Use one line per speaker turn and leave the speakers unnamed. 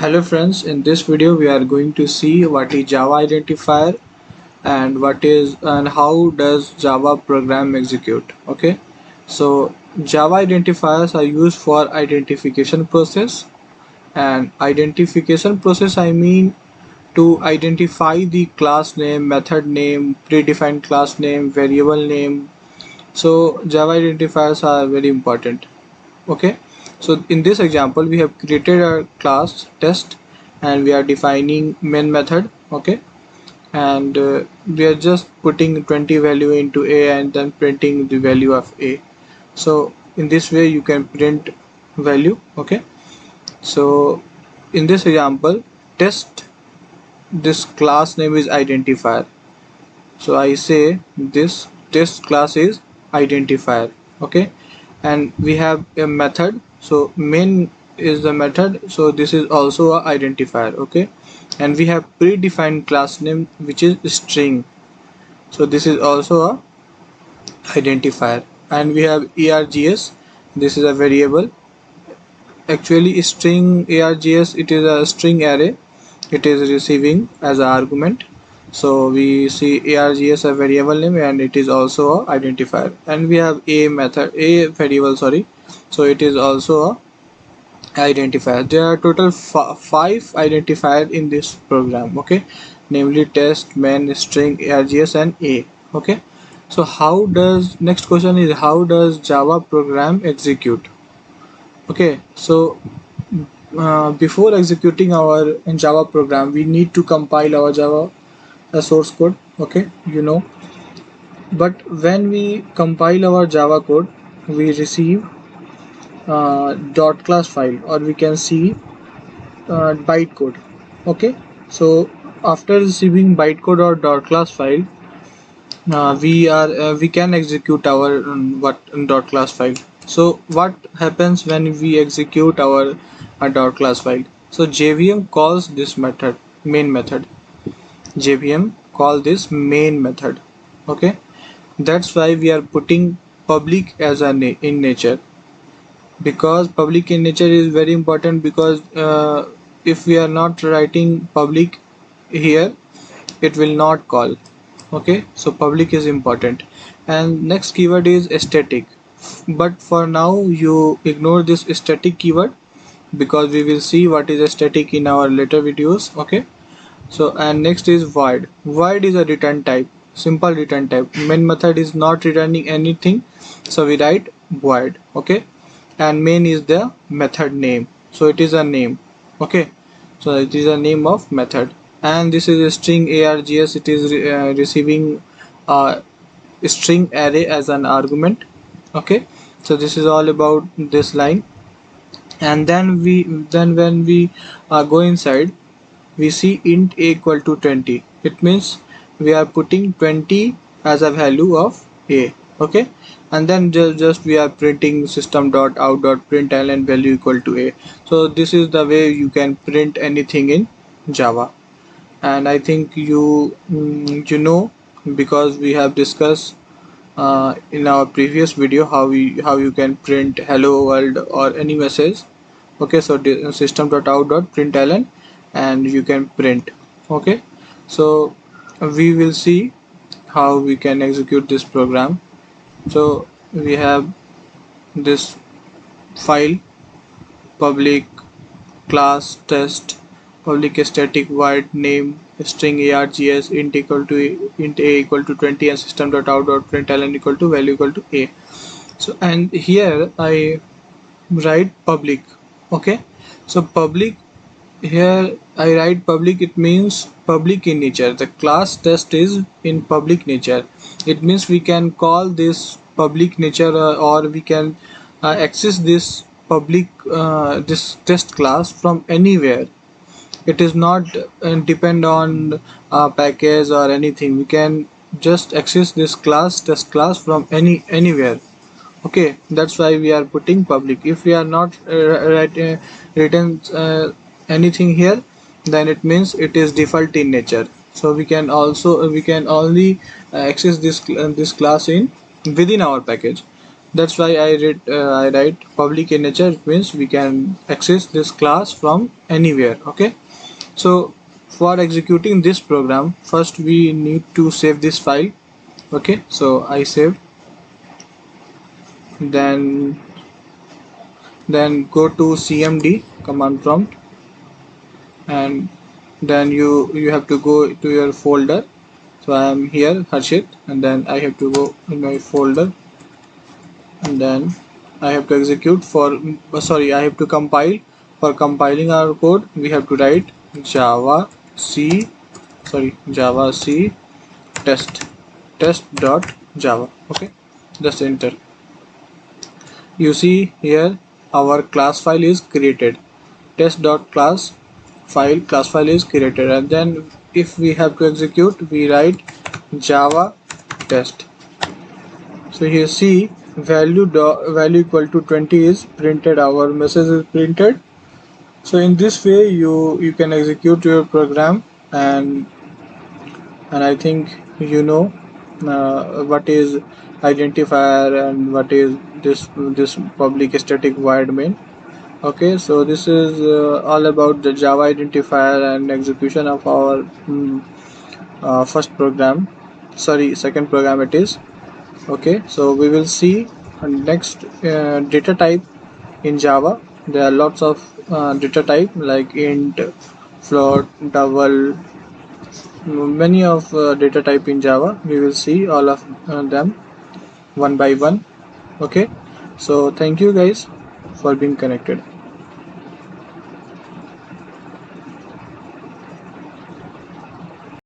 Hello friends, in this video we are going to see what is Java identifier and how does Java program execute. Okay, so Java identifiers are used for identification process, and identification process I mean to identify the class name, method name, predefined class name, variable name. So Java identifiers are very important. Okay, so in this example we have created a class test and we are defining main method. Okay, and we are just putting 20 value into a and then printing the value of a. So in this way you can print value. Okay, so in this example test, this class name is identifier, so I say this test class is identifier. Okay, and we have a method, so main is the method, so this is also a identifier. Okay, and we have predefined class name which is string, so this is also a identifier. And we have args, this is a variable. Actually string args, it is a string array, it is receiving as an argument. So we see args a variable name and it is also a identifier. And we have a method, a variable, sorry, so it is also a identifier. There are total 5 identifiers in this program. Okay, namely test, main, string, args and a. Okay, so how does, next question is, how does Java program execute? Okay, so before executing our Java program we need to compile our Java source code. Okay, but when we compile our Java code we receive dot class file, or we can see bytecode. Okay, so after receiving bytecode or dot class file, we can execute our what dot class file. So what happens when we execute our dot class file? So JVM calls this method main method. JVM call this main method. Okay, that's why we are putting public as a in nature, because public in nature is very important, because if we are not writing public here it will not call. Okay, so public is important. And next keyword is static, but for now you ignore this static keyword because we will see what is static in our later videos. Okay, so and next is void. Void is a return type, simple return type. Main method is not returning anything, so we write void. Okay, and main is the method name, so it is a name. Okay, so it is a name of method. And this is a string args, it is receiving a string array as an argument. Okay, so this is all about this line. And then when we go inside we see int a equal to 20. It means we are putting 20 as a value of a. Okay, and then just we are printing system.out.println value equal to a. So this is the way you can print anything in Java. And I think you know, because we have discussed in our previous video how you can print hello world or any message. Okay, so system.out.println and you can print. Okay, so we will see how we can execute this program. So we have this file public class test, public static void name string args int a equal to 20 and system.out.println equal to value equal to a. So and here I write public. Okay, so public, here I write public, it means public in nature. The class test is in public nature. It means we can call this public nature or we can access this public this test class from anywhere. It is not depend on package or anything. We can just access this class test class from anywhere. Okay, that's why we are putting public. If we are not written anything here, then it means it is default in nature. So we can only access this class in within our package. That's why I write public in nature. It means we can access this class from anywhere. Okay. So for executing this program, first we need to save this file. Okay. So I saved. Then go to cmd command prompt, and then you have to go to your folder. So I am here Harshit, and then I have to go in my folder, and then I have to execute for I have to compile. For compiling our code, we have to write java c java c test java. Okay, just enter. You see here our class file is created. Test.class class file is created, and then if we have to execute, we write java test. So here see value equal to 20 is printed, our message is printed. So in this way you can execute your program, and I think you know what is identifier and what is this public static void main. Okay, so this is all about the Java identifier and execution of our first program. Sorry, second program it is. Okay, so we will see next data type in Java. There are lots of data type like int, float, double, many of data type in Java. We will see all of them one by one. Okay, so thank you guys for being connected.